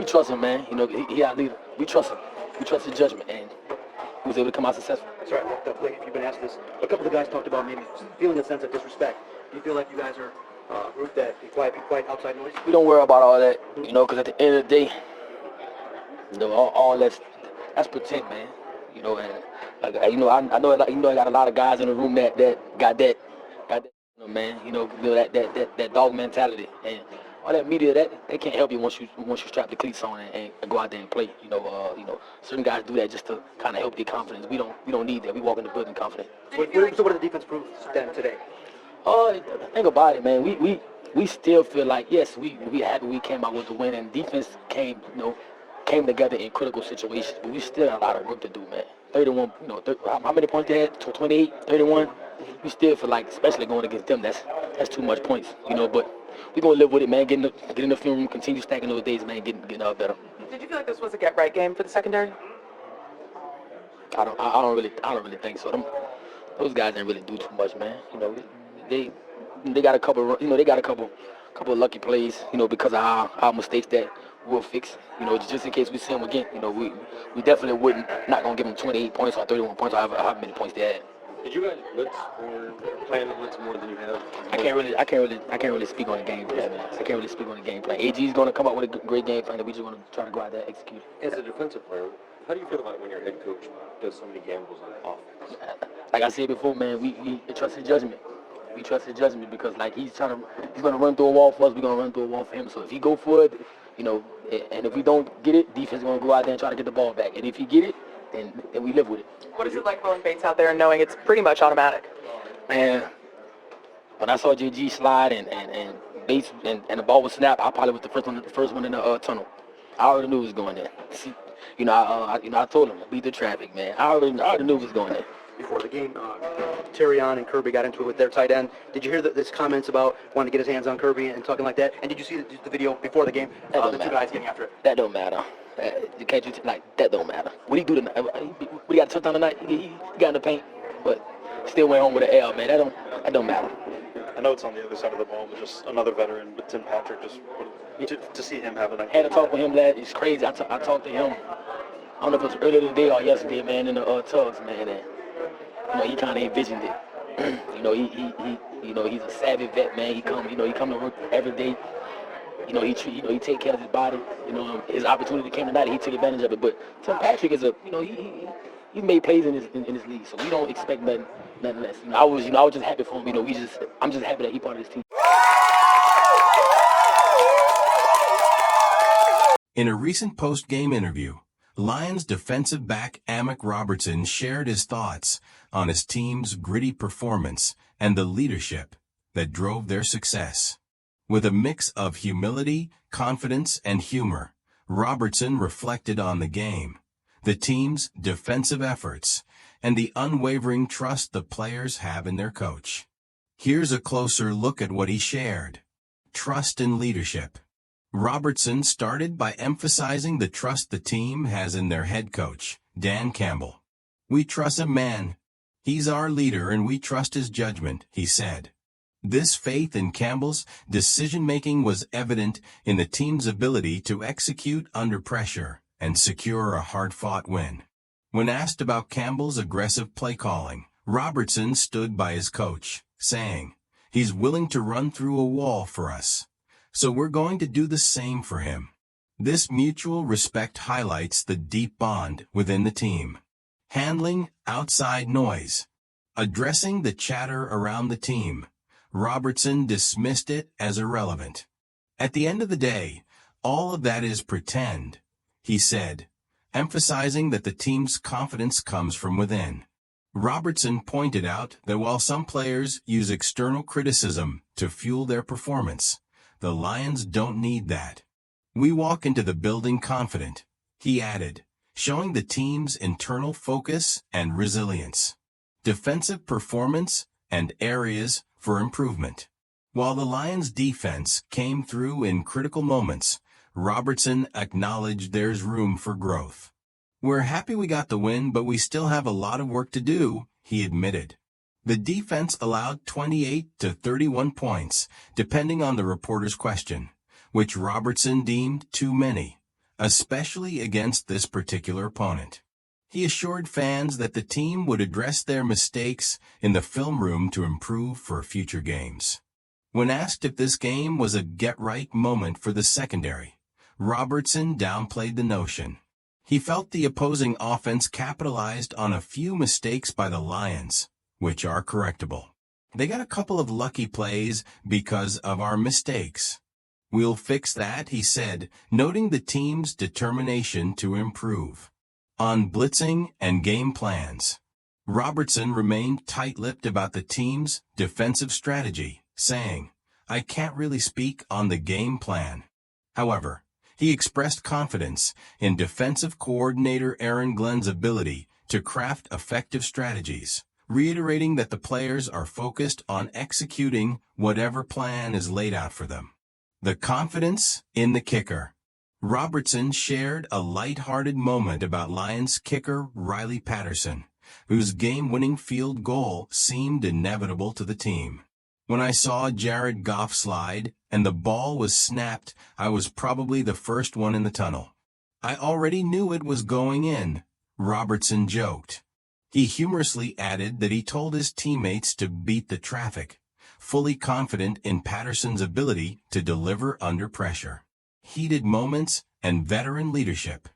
trust him, man. You know, he our leader. We trust him. We trust his judgment, and he was able to come out successful. That's right. Definitely. If you've been asked this, a couple of the guys talked about maybe feeling a sense of disrespect. Do you feel like you guys are a group that be quiet outside noise? We don't worry about all that, you know, because at the end of the day, you know, all that's pretend, man. You know, and I know I got a lot of guys in the room that got that, you know, man. You know, that dog mentality and all that media that they can't help you once you strap the cleats on and go out there and play. You know, certain guys do that just to kind of help their confidence. We don't need that. We walk in the building confident. So what did the defense prove then today? Think about it, man. We still feel like yes, we happy we came out with the win, and defense came together in critical situations. But we still have a lot of work to do, man. 31, you know, how many points they had? 28, 31. We still feel like, especially going against them, that's too much points, you know. But we gonna live with it, man. Get in the film room, continue stacking those days, man. Getting better. Did you feel like this was a get right game for the secondary? I don't really think so. Those guys didn't really do too much, man. You know, they got a couple, you know, they got a couple of lucky plays, you know, because of our mistakes that we'll fix, you know, just in case we see them again. You know, we definitely not gonna give them 28 points or 31 points or however many points they had. Did you guys blitz or plan to blitz more than you have? I can't really speak on the game plan, man. I can't really speak on the game plan. AG's gonna come up with a great game plan that we just gonna try to go out there and execute. As a defensive player, how do you feel about when your head coach does so many gambles on offense? Like I said before, man, we trust his judgment. We trust his judgment because like he's gonna run through a wall for us. We're gonna run through a wall for him. So if he go for it, you know, and if we don't get it, defense is gonna go out there and try to get the ball back. And if he get it, then we live with it. What is it like throwing Bates out there and knowing it's pretty much automatic? Man, when I saw JG slide and Bates and the ball was snapped, I probably was the first one in the tunnel. I already knew it was going there. See, you know, I told him beat the traffic, man. I already knew it was going there. Before the game, Terrion and Kirby got into it with their tight end. Did you hear this comments about wanting to get his hands on Kirby and talking like that? And did you see the video before the game? The two guys getting after it. That don't matter. That don't matter. What he do tonight? What he got a touchdown tonight? He got in the paint, but still went home with an L, man. That don't matter. I know it's on the other side of the ball, but just another veteran, but Tim Patrick, just to see him have a night. I had to talk with him last. It's crazy. I talked to him. I don't know if it was earlier today or yesterday, man, in the tugs, man. And, you know, he kind of envisioned it. You know, he's a savvy vet, man. He come to work every day. You know, he take care of his body. You know, his opportunity came tonight. He took advantage of it. But Tim Patrick is he made plays in this league, so we don't expect nothing less. You know, I was just happy for him. You know, I'm just happy that he part of this team. In a recent post-game interview, Lions defensive back Amik Robertson shared his thoughts on his team's gritty performance and the leadership that drove their success. With a mix of humility, confidence, and humor, Robertson reflected on the game, the team's defensive efforts, and the unwavering trust the players have in their coach. Here's a closer look at what he shared. Trust and leadership. Robertson started by emphasizing the trust the team has in their head coach, Dan Campbell. "We trust him, man. He's our leader and we trust his judgment," he said. This faith in Campbell's decision-making was evident in the team's ability to execute under pressure and secure a hard-fought win. When asked about Campbell's aggressive play calling, Robertson stood by his coach, saying, "He's willing to run through a wall for us. So we're going to do the same for him." This mutual respect highlights the deep bond within the team. Handling outside noise. Addressing the chatter around the team, Robertson dismissed it as irrelevant. "At the end of the day, all of that is pretend," he said, emphasizing that the team's confidence comes from within. Robertson pointed out that while some players use external criticism to fuel their performance, the Lions don't need that. "We walk into the building confident," he added, showing the team's internal focus and resilience. Defensive performance and areas for improvement. While the Lions' defense came through in critical moments, Robertson acknowledged there's room for growth. "We're happy we got the win, but we still have a lot of work to do," he admitted. The defense allowed 28 to 31 points, depending on the reporter's question, which Robertson deemed too many. especially against this particular opponent. He assured fans that the team would address their mistakes in the film room to improve for future games. When asked if this game was a get-right moment for the secondary, Robertson downplayed the notion. He felt the opposing offense capitalized on a few mistakes by the Lions, which are correctable. They got a couple of lucky plays because of our mistakes. We'll fix that, he said, noting the team's determination to improve. On blitzing and game plans, Robertson remained tight-lipped about the team's defensive strategy, saying, "I can't really speak on the game plan." However, he expressed confidence in defensive coordinator Aaron Glenn's ability to craft effective strategies, reiterating that the players are focused on executing whatever plan is laid out for them. The confidence in the kicker. Robertson shared a light-hearted moment about Lions kicker Riley Patterson, whose game-winning field goal seemed inevitable to the team. "When I saw Jared Goff slide and the ball was snapped, I was probably the first one in the tunnel. I already knew it was going in," Robertson joked. He humorously added that he told his teammates to beat the traffic, fully confident in Patterson's ability to deliver under pressure. Heated moments and veteran leadership.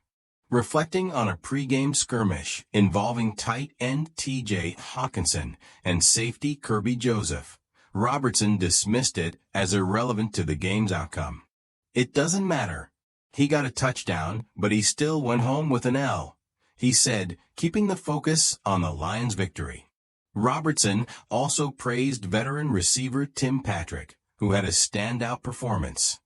Reflecting on a pregame skirmish involving tight end T.J. Hawkinson and safety Kirby Joseph, Robertson dismissed it as irrelevant to the game's outcome. "It doesn't matter. He got a touchdown, but he still went home with an L," he said, keeping the focus on the Lions' victory. Robertson also praised veteran receiver Tim Patrick, who had a standout performance.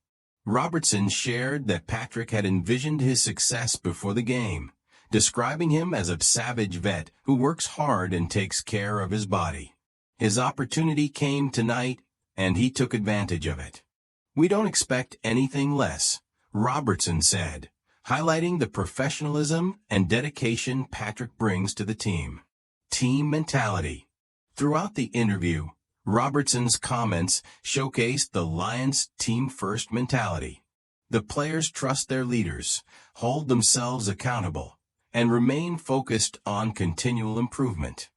Robertson shared that Patrick had envisioned his success before the game, describing him as a savage vet who works hard and takes care of his body. His opportunity came tonight, and he took advantage of it. "We don't expect anything less," Robertson said, highlighting the professionalism and dedication Patrick brings to the team. Team mentality. Throughout the interview, Robertson's comments showcased the Lions' team-first mentality. The players trust their leaders, hold themselves accountable, and remain focused on continual improvement.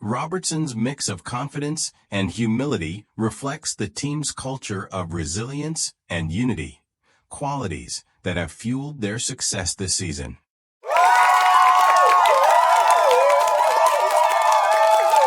Robertson's mix of confidence and humility reflects the team's culture of resilience and unity, qualities that have fueled their success this season.